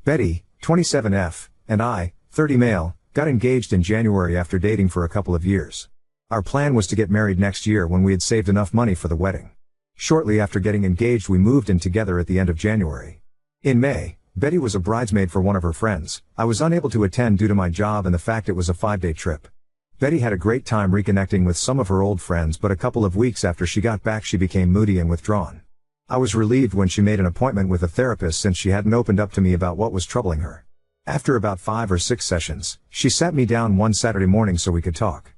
Betty, 27F, and I, 30 male, got engaged in January after dating for a couple of years. Our plan was to get married next year when we had saved enough money for the wedding. Shortly after getting engaged, we moved in together at the end of January. In May, Betty was a bridesmaid for one of her friends. I was unable to attend due to my job and the fact it was a 5-day trip. Betty had a great time reconnecting with some of her old friends, but a couple of weeks after she got back she became moody and withdrawn. I was relieved when she made an appointment with a therapist since she hadn't opened up to me about what was troubling her. After about 5 or 6 sessions, she sat me down one Saturday morning so we could talk.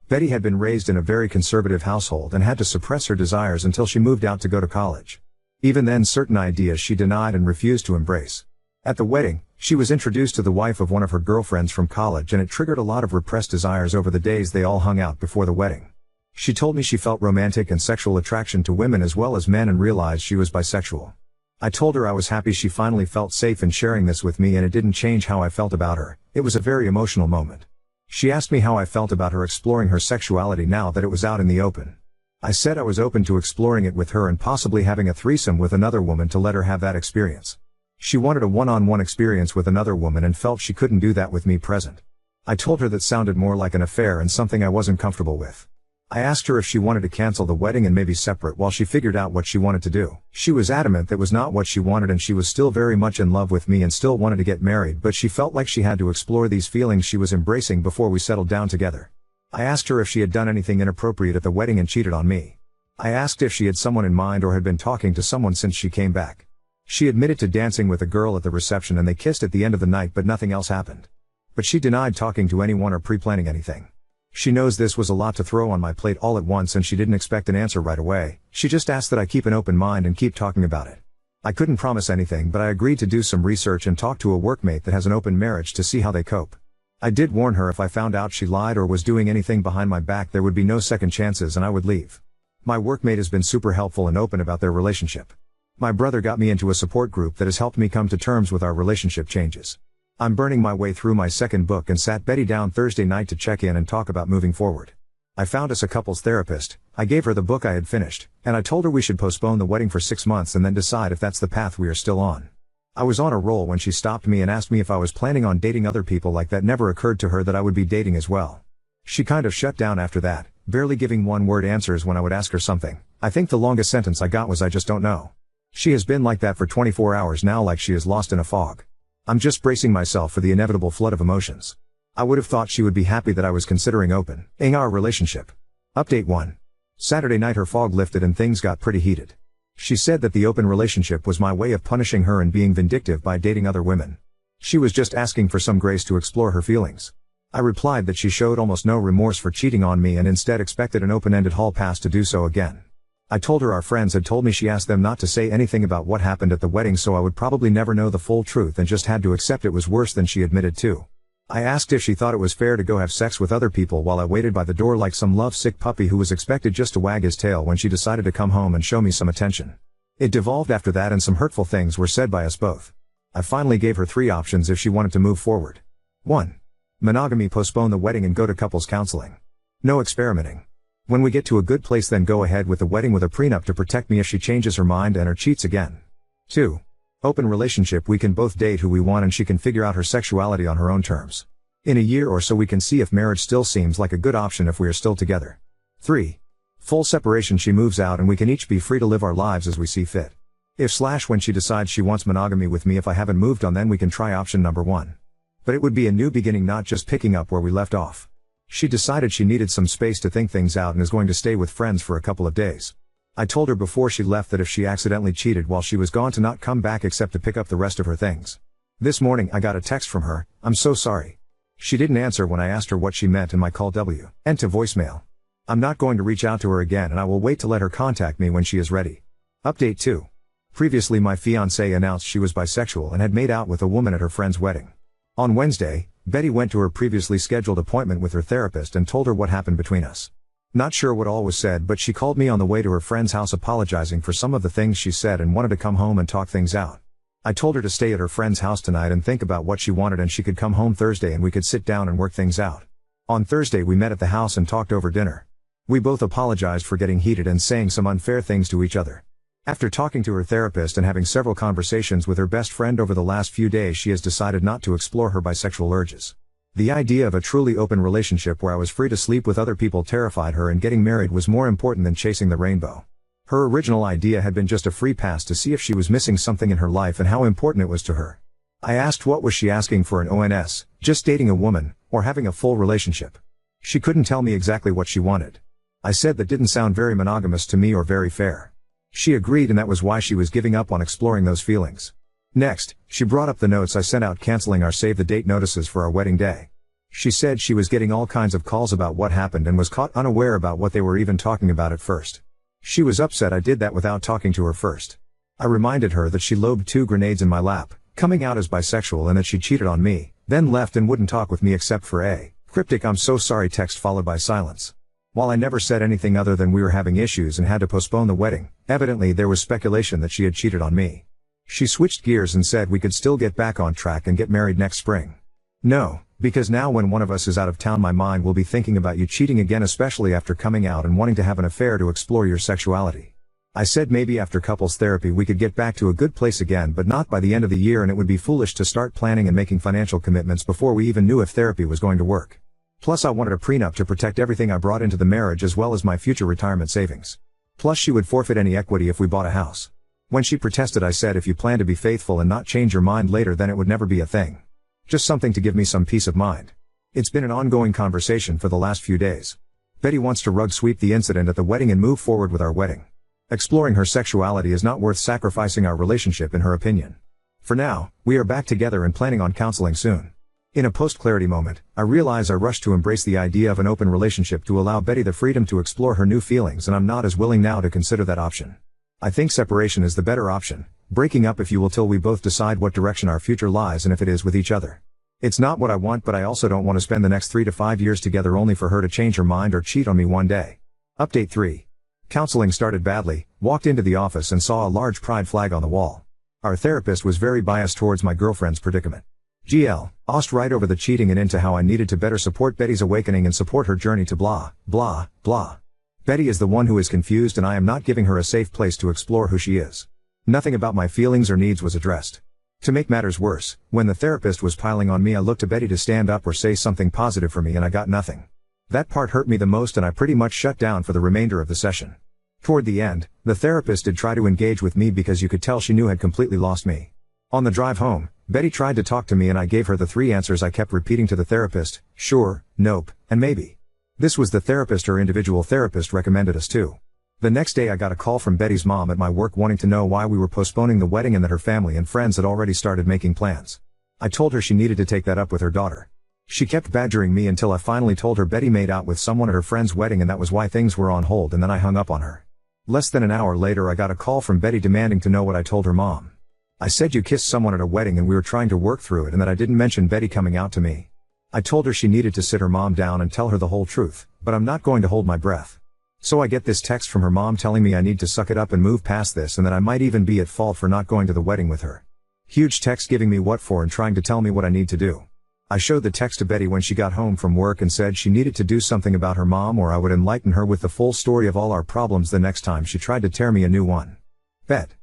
Betty had been raised in a very conservative household and had to suppress her desires until she moved out to go to college. Even then, certain ideas she denied and refused to embrace. At the wedding, she was introduced to the wife of one of her girlfriends from college, and it triggered a lot of repressed desires over the days they all hung out before the wedding. She told me she felt romantic and sexual attraction to women as well as men and realized she was bisexual. I told her I was happy she finally felt safe in sharing this with me, and it didn't change how I felt about her. It was a very emotional moment. She asked me how I felt about her exploring her sexuality now that it was out in the open. I said I was open to exploring it with her and possibly having a threesome with another woman to let her have that experience. She wanted a one-on-one experience with another woman and felt she couldn't do that with me present. I told her that sounded more like an affair and something I wasn't comfortable with. I asked her if she wanted to cancel the wedding and maybe separate while she figured out what she wanted to do. She was adamant that was not what she wanted, and she was still very much in love with me and still wanted to get married, but she felt like she had to explore these feelings she was embracing before we settled down together. I asked her if she had done anything inappropriate at the wedding and cheated on me. I asked if she had someone in mind or had been talking to someone since she came back. She admitted to dancing with a girl at the reception and they kissed at the end of the night, but nothing else happened. But she denied talking to anyone or pre-planning anything. She knows this was a lot to throw on my plate all at once and she didn't expect an answer right away. She just asked that I keep an open mind and keep talking about it. I couldn't promise anything, but I agreed to do some research and talk to a workmate that has an open marriage to see how they cope. I did warn her if I found out she lied or was doing anything behind my back there would be no second chances and I would leave. My workmate has been super helpful and open about their relationship. My brother got me into a support group that has helped me come to terms with our relationship changes. I'm burning my way through my second book and sat Betty down Thursday night to check in and talk about moving forward. I found us a couples therapist, I gave her the book I had finished, and I told her we should postpone the wedding for 6 months and then decide if that's the path we are still on. I was on a roll when she stopped me and asked me if I was planning on dating other people. Like that never occurred to her that I would be dating as well. She kind of shut down after that, barely giving one-word answers when I would ask her something. I think the longest sentence I got was "I just don't know." She has been like that for 24 hours now, like she is lost in a fog. I'm just bracing myself for the inevitable flood of emotions. I would have thought she would be happy that I was considering opening our relationship. Update 1. Saturday night her fog lifted and things got pretty heated. She said that the open relationship was my way of punishing her and being vindictive by dating other women. She was just asking for some grace to explore her feelings. I replied that she showed almost no remorse for cheating on me and instead expected an open-ended hall pass to do so again. I told her our friends had told me she asked them not to say anything about what happened at the wedding, so I would probably never know the full truth and just had to accept it was worse than she admitted to. I asked if she thought it was fair to go have sex with other people while I waited by the door like some love-sick puppy who was expected just to wag his tail when she decided to come home and show me some attention. It devolved after that and some hurtful things were said by us both. I finally gave her 3 options if she wanted to move forward. 1. Monogamy, postpone the wedding and go to couples counseling. No experimenting. When we get to a good place then go ahead with the wedding with a prenup to protect me if she changes her mind and or cheats again. 2. Open relationship, we can both date who we want and she can figure out her sexuality on her own terms. In a year or so we can see if marriage still seems like a good option if we are still together. 3. Full separation, she moves out and we can each be free to live our lives as we see fit. When she decides she wants monogamy with me if I haven't moved on, then we can try option number 1. But it would be a new beginning, not just picking up where we left off. She decided she needed some space to think things out and is going to stay with friends for a couple of days. I told her before she left that if she accidentally cheated while she was gone to not come back except to pick up the rest of her things. This morning I got a text from her, "I'm so sorry." She didn't answer when I asked her what she meant and my call went to voicemail. I'm not going to reach out to her again and I will wait to let her contact me when she is ready. Update 2. Previously my fiancée announced she was bisexual and had made out with a woman at her friend's wedding. On Wednesday, Betty went to her previously scheduled appointment with her therapist and told her what happened between us. Not sure what all was said, but she called me on the way to her friend's house apologizing for some of the things she said and wanted to come home and talk things out. I told her to stay at her friend's house tonight and think about what she wanted and she could come home Thursday and we could sit down and work things out. On Thursday we met at the house and talked over dinner. We both apologized for getting heated and saying some unfair things to each other. After talking to her therapist and having several conversations with her best friend over the last few days, she has decided not to explore her bisexual urges. The idea of a truly open relationship where I was free to sleep with other people terrified her, and getting married was more important than chasing the rainbow. Her original idea had been just a free pass to see if she was missing something in her life and how important it was to her. I asked what was she asking for an ONS, just dating a woman, or having a full relationship. She couldn't tell me exactly what she wanted. I said that didn't sound very monogamous to me or very fair. She agreed, and that was why she was giving up on exploring those feelings. Next, she brought up the notes I sent out canceling our save the date notices for our wedding day. She said she was getting all kinds of calls about what happened and was caught unaware about what they were even talking about at first. She was upset I did that without talking to her first. I reminded her that she lobbed 2 grenades in my lap, coming out as bisexual, and that she cheated on me, then left and wouldn't talk with me except for a cryptic "I'm so sorry" text followed by silence. While I never said anything other than we were having issues and had to postpone the wedding, evidently there was speculation that she had cheated on me. She switched gears and said we could still get back on track and get married next spring. No, because now when one of us is out of town, my mind will be thinking about you cheating again, especially after coming out and wanting to have an affair to explore your sexuality. I said maybe after couples therapy we could get back to a good place again, but not by the end of the year, and it would be foolish to start planning and making financial commitments before we even knew if therapy was going to work. Plus I wanted a prenup to protect everything I brought into the marriage as well as my future retirement savings. Plus she would forfeit any equity if we bought a house. When she protested, I said if you plan to be faithful and not change your mind later, then it would never be a thing. Just something to give me some peace of mind. It's been an ongoing conversation for the last few days. Betty wants to rug sweep the incident at the wedding and move forward with our wedding. Exploring her sexuality is not worth sacrificing our relationship, in her opinion. For now, we are back together and planning on counseling soon. In a post-clarity moment, I realize I rushed to embrace the idea of an open relationship to allow Betty the freedom to explore her new feelings, and I'm not as willing now to consider that option. I think separation is the better option, breaking up if you will, till we both decide what direction our future lies and if it is with each other. It's not what I want, but I also don't want to spend the next 3 to 5 years together only for her to change her mind or cheat on me one day. Update 3. Counseling started badly. Walked into the office and saw a large pride flag on the wall. Our therapist was very biased towards my girlfriend's predicament. GL, asked right over the cheating and into how I needed to better support Betty's awakening and support her journey to blah, blah, blah. Betty is the one who is confused, and I am not giving her a safe place to explore who she is. Nothing about my feelings or needs was addressed. To make matters worse, when the therapist was piling on me, I looked to Betty to stand up or say something positive for me, and I got nothing. That part hurt me the most, and I pretty much shut down for the remainder of the session. Toward the end, the therapist did try to engage with me because you could tell she knew I had completely lost me. On the drive home, Betty tried to talk to me and I gave her the 3 answers I kept repeating to the therapist: sure, nope, and maybe. This was the therapist her individual therapist recommended us to. The next day I got a call from Betty's mom at my work wanting to know why we were postponing the wedding and that her family and friends had already started making plans. I told her she needed to take that up with her daughter. She kept badgering me until I finally told her Betty made out with someone at her friend's wedding and that was why things were on hold, and then I hung up on her. Less than an hour later I got a call from Betty demanding to know what I told her mom. I said you kissed someone at a wedding and we were trying to work through it, and that I didn't mention Betty coming out to me. I told her she needed to sit her mom down and tell her the whole truth, but I'm not going to hold my breath. So I get this text from her mom telling me I need to suck it up and move past this, and that I might even be at fault for not going to the wedding with her. Huge text giving me what for and trying to tell me what I need to do. I showed the text to Betty when she got home from work and said she needed to do something about her mom or I would enlighten her with the full story of all our problems the next time she tried to tear me a new one.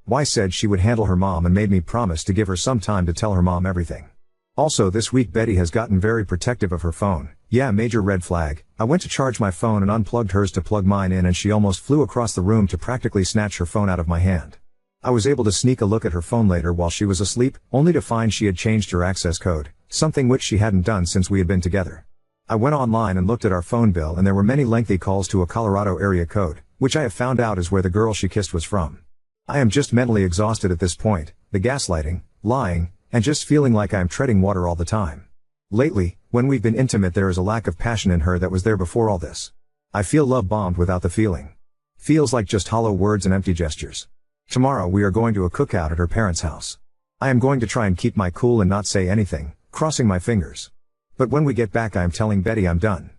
Y said she would handle her mom and made me promise to give her some time to tell her mom everything. Also this week Betty has gotten very protective of her phone. Yeah, major red flag. I went to charge my phone and unplugged hers to plug mine in, and she almost flew across the room to practically snatch her phone out of my hand. I was able to sneak a look at her phone later while she was asleep, only to find she had changed her access code, something which she hadn't done since we had been together. I went online and looked at our phone bill, and there were many lengthy calls to a Colorado area code, which I have found out is where the girl she kissed was from. I am just mentally exhausted at this point, the gaslighting, lying, and just feeling like I am treading water all the time. Lately, when we've been intimate, there is a lack of passion in her that was there before all this. I feel love bombed without the feeling. Feels like just hollow words and empty gestures. Tomorrow we are going to a cookout at her parents' house. I am going to try and keep my cool and not say anything, crossing my fingers. But when we get back I am telling Betty I'm done.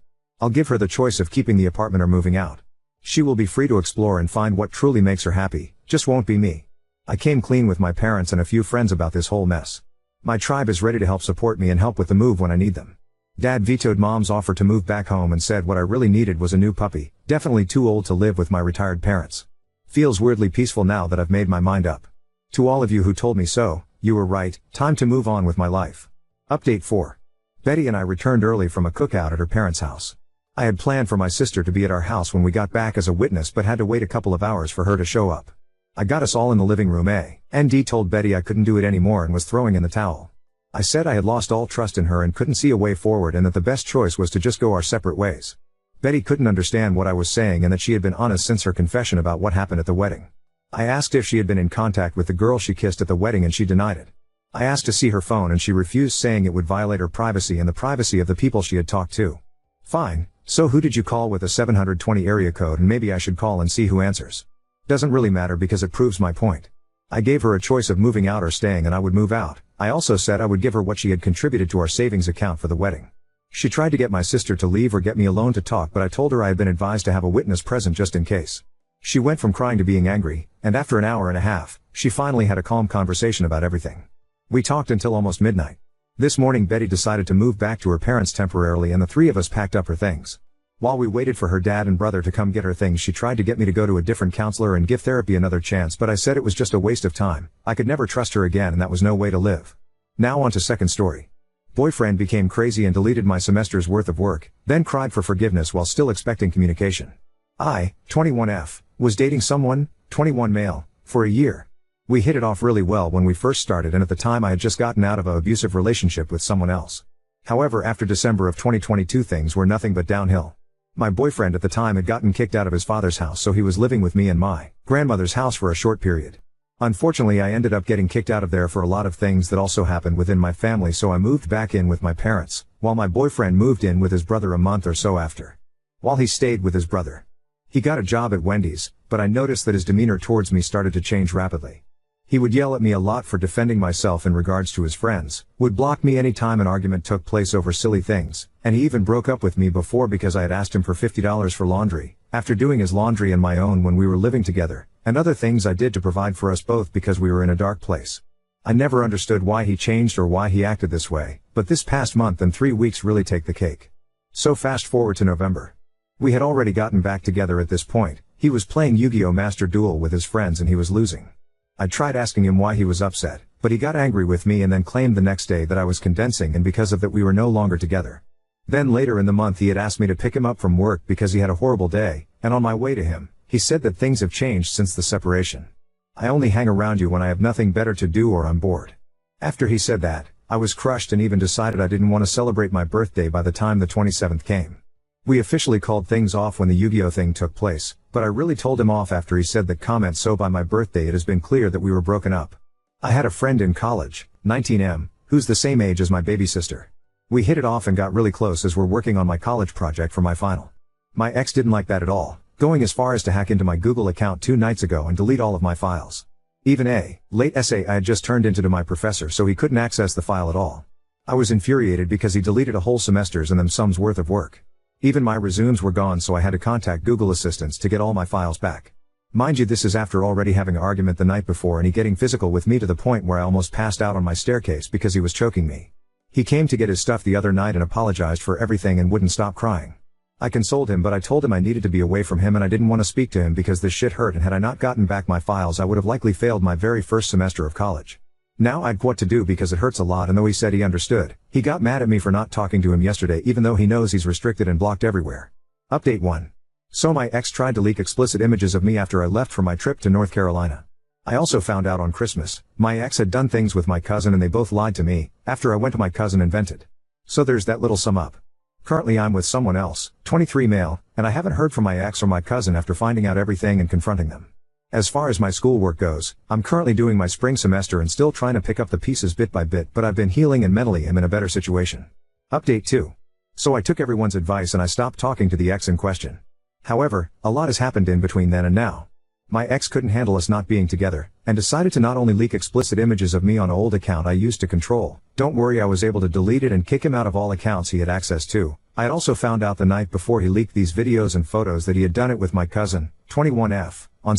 I'll give her the choice of keeping the apartment or moving out. She will be free to explore and find what truly makes her happy, just won't be me. I came clean with my parents and a few friends about this whole mess. My tribe is ready to help support me and help with the move when I need them. Dad vetoed Mom's offer to move back home and said what I really needed was a new puppy, definitely too old to live with my retired parents. Feels weirdly peaceful now that I've made my mind up. To all of you who told me so, you were right, time to move on with my life. Update 4. Betty and I returned early from a cookout at her parents' house. I had planned for my sister to be at our house when we got back as a witness but had to wait a couple of hours for her to show up. I got us all in the living room. A&D told Betty I couldn't do it anymore and was throwing in the towel. I said I had lost all trust in her and couldn't see a way forward and that the best choice was to just go our separate ways. Betty couldn't understand what I was saying and that she had been honest since her confession about what happened at the wedding. I asked if she had been in contact with the girl she kissed at the wedding and she denied it. I asked to see her phone and she refused, saying it would violate her privacy and the privacy of the people she had talked to. Fine, so who did you call with a 720 area code, and maybe I should call and see who answers. Doesn't really matter because it proves my point. I gave her a choice of moving out or staying and I would move out. I also said I would give her what she had contributed to our savings account for the wedding. She tried to get my sister to leave or get me alone to talk, but I told her I had been advised to have a witness present just in case. She went from crying to being angry, and after an hour and a half, she finally had a calm conversation about everything. We talked until almost midnight. This morning Betty decided to move back to her parents temporarily and the three of us packed up her things. While we waited for her dad and brother to come get her things, she tried to get me to go to a different counselor and give therapy another chance, but I said it was just a waste of time. I could never trust her again and that was no way to live. Now on to second story. Boyfriend became crazy and deleted my semester's worth of work, then cried for forgiveness while still expecting communication. I, 21F, was dating someone, 21 male, for a year. We hit it off really well when we first started, and at the time I had just gotten out of an abusive relationship with someone else. However, after December of 2022 things were nothing but downhill. My boyfriend at the time had gotten kicked out of his father's house, so he was living with me and my grandmother's house for a short period. Unfortunately, I ended up getting kicked out of there for a lot of things that also happened within my family, so I moved back in with my parents, while my boyfriend moved in with his brother a month or so after. While he stayed with his brother, he got a job at Wendy's, but I noticed that his demeanor towards me started to change rapidly. He would yell at me a lot for defending myself in regards to his friends, would block me anytime an argument took place over silly things, and he even broke up with me before because I had asked him for $50 for laundry, after doing his laundry and my own when we were living together, and other things I did to provide for us both because we were in a dark place. I never understood why he changed or why he acted this way, but this past month and 3 weeks really take the cake. So fast forward to November. We had already gotten back together at this point. He was playing Yu-Gi-Oh! Master Duel with his friends and he was losing. I tried asking him why he was upset, but he got angry with me and then claimed the next day that I was condensing, and because of that we were no longer together. Then later in the month he had asked me to pick him up from work because he had a horrible day, and on my way to him, he said that things have changed since the separation. I only hang around you when I have nothing better to do or I'm bored. After he said that, I was crushed and even decided I didn't want to celebrate my birthday by the time the 27th came. We officially called things off when the Yu-Gi-Oh! Thing took place, but I really told him off after he said that comment, so by my birthday it has been clear that we were broken up. I had a friend in college, 19M, who's the same age as my baby sister. We hit it off and got really close as we're working on my college project for my final. My ex didn't like that at all, going as far as to hack into my Google account 2 nights ago and delete all of my files. Even a late essay I had just turned into to my professor, so he couldn't access the file at all. I was infuriated because he deleted a whole semester's and them sums worth of work. Even my resumes were gone, so I had to contact Google Assistants to get all my files back. Mind you, this is after already having an argument the night before and he getting physical with me to the point where I almost passed out on my staircase because he was choking me. He came to get his stuff the other night and apologized for everything and wouldn't stop crying. I consoled him, but I told him I needed to be away from him and I didn't want to speak to him because this shit hurt, and had I not gotten back my files I would have likely failed my very first semester of college. Now I'd what to do because it hurts a lot, and though he said he understood, he got mad at me for not talking to him yesterday even though he knows he's restricted and blocked everywhere. Update 1. So my ex tried to leak explicit images of me after I left for my trip to North Carolina. I also found out on Christmas, my ex had done things with my cousin and they both lied to me, after I went to my cousin and vented. So there's that little sum up. Currently I'm with someone else, 23 male, and I haven't heard from my ex or my cousin after finding out everything and confronting them. As far as my schoolwork goes, I'm currently doing my spring semester and still trying to pick up the pieces bit by bit, but I've been healing and mentally am in a better situation. Update 2. So I took everyone's advice and I stopped talking to the ex in question. However, a lot has happened in between then and now. My ex couldn't handle us not being together, and decided to not only leak explicit images of me on an old account I used to control. Don't worry, I was able to delete it and kick him out of all accounts he had access to. I had also found out the night before he leaked these videos and photos that he had done it with my cousin, 21F, on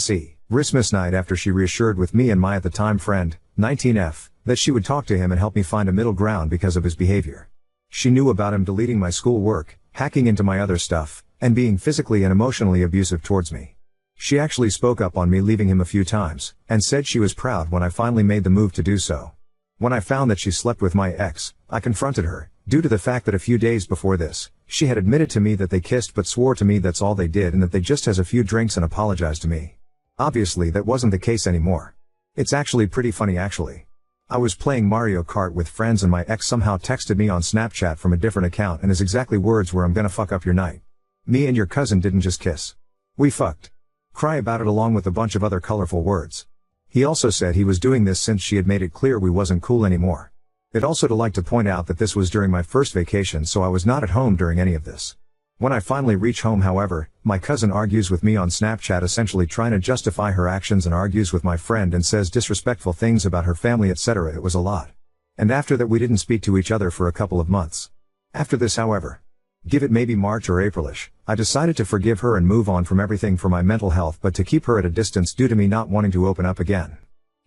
Christmas night after she reassured with me and my at the time friend, 19F, that she would talk to him and help me find a middle ground because of his behavior. She knew about him deleting my schoolwork, hacking into my other stuff, and being physically and emotionally abusive towards me. She actually spoke up on me leaving him a few times, and said she was proud when I finally made the move to do so. When I found that she slept with my ex, I confronted her, due to the fact that a few days before this, she had admitted to me that they kissed but swore to me that's all they did and that they just has a few drinks and apologized to me. Obviously that wasn't the case anymore. It's actually pretty funny actually. I was playing Mario Kart with friends and my ex somehow texted me on Snapchat from a different account and his exactly words were, "I'm gonna fuck up your night. Me and your cousin didn't just kiss. We fucked." Cry about it along with a bunch of other colorful words. He also said he was doing this since she had made it clear we wasn't cool anymore. I'd also like to point out that this was during my first vacation, so I was not at home during any of this. When I finally reach home, however, my cousin argues with me on Snapchat, essentially trying to justify her actions, and argues with my friend and says disrespectful things about her family, etc. It was a lot. And after that we didn't speak to each other for a couple of months. After this, however, give it maybe March or Aprilish, I decided to forgive her and move on from everything for my mental health, but to keep her at a distance due to me not wanting to open up again.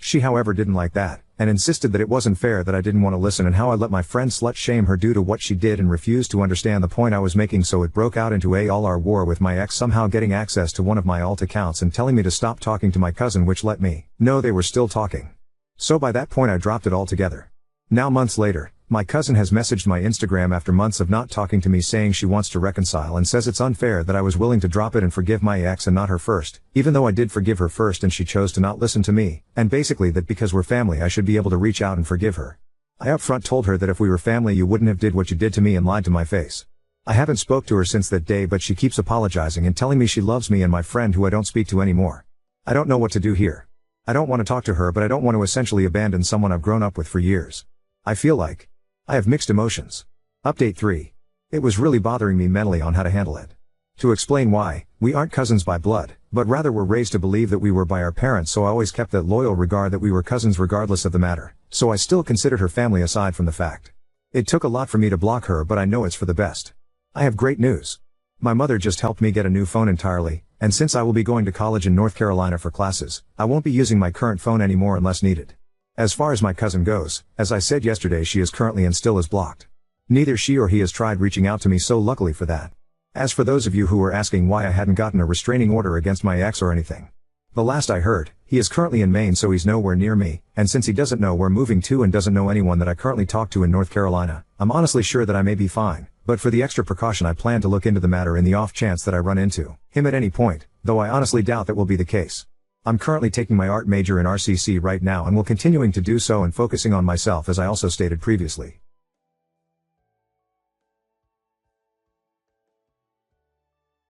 She however didn't like that, and insisted that it wasn't fair that I didn't want to listen and how I let my friend slut shame her due to what she did and refused to understand the point I was making, so it broke out into a all-out war with my ex somehow getting access to one of my alt accounts and telling me to stop talking to my cousin, which let me know they were still talking. So by that point I dropped it altogether. Now months later, my cousin has messaged my Instagram after months of not talking to me saying she wants to reconcile and says it's unfair that I was willing to drop it and forgive my ex and not her first, even though I did forgive her first and she chose to not listen to me, and basically that because we're family I should be able to reach out and forgive her. I upfront told her that if we were family you wouldn't have did what you did to me and lied to my face. I haven't spoke to her since that day, but she keeps apologizing and telling me she loves me and my friend who I don't speak to anymore. I don't know what to do here. I don't want to talk to her, but I don't want to essentially abandon someone I've grown up with for years. I feel like I have mixed emotions. Update 3. It was really bothering me mentally on how to handle it. To explain why, we aren't cousins by blood, but rather were raised to believe that we were by our parents, so I always kept that loyal regard that we were cousins regardless of the matter, so I still considered her family aside from the fact. It took a lot for me to block her, but I know it's for the best. I have great news. My mother just helped me get a new phone entirely, and since I will be going to college in North Carolina for classes, I won't be using my current phone anymore unless needed. As far as my cousin goes, as I said yesterday, she is currently and still is blocked. Neither she or he has tried reaching out to me, so luckily for that. As for those of you who were asking why I hadn't gotten a restraining order against my ex or anything, the last I heard, he is currently in Maine, so he's nowhere near me, and since he doesn't know where moving to and doesn't know anyone that I currently talk to in North Carolina, I'm honestly sure that I may be fine, but for the extra precaution I plan to look into the matter in the off chance that I run into him at any point, though I honestly doubt that will be the case. I'm currently taking my art major in RCC right now and will continuing to do so and focusing on myself, as I also stated previously.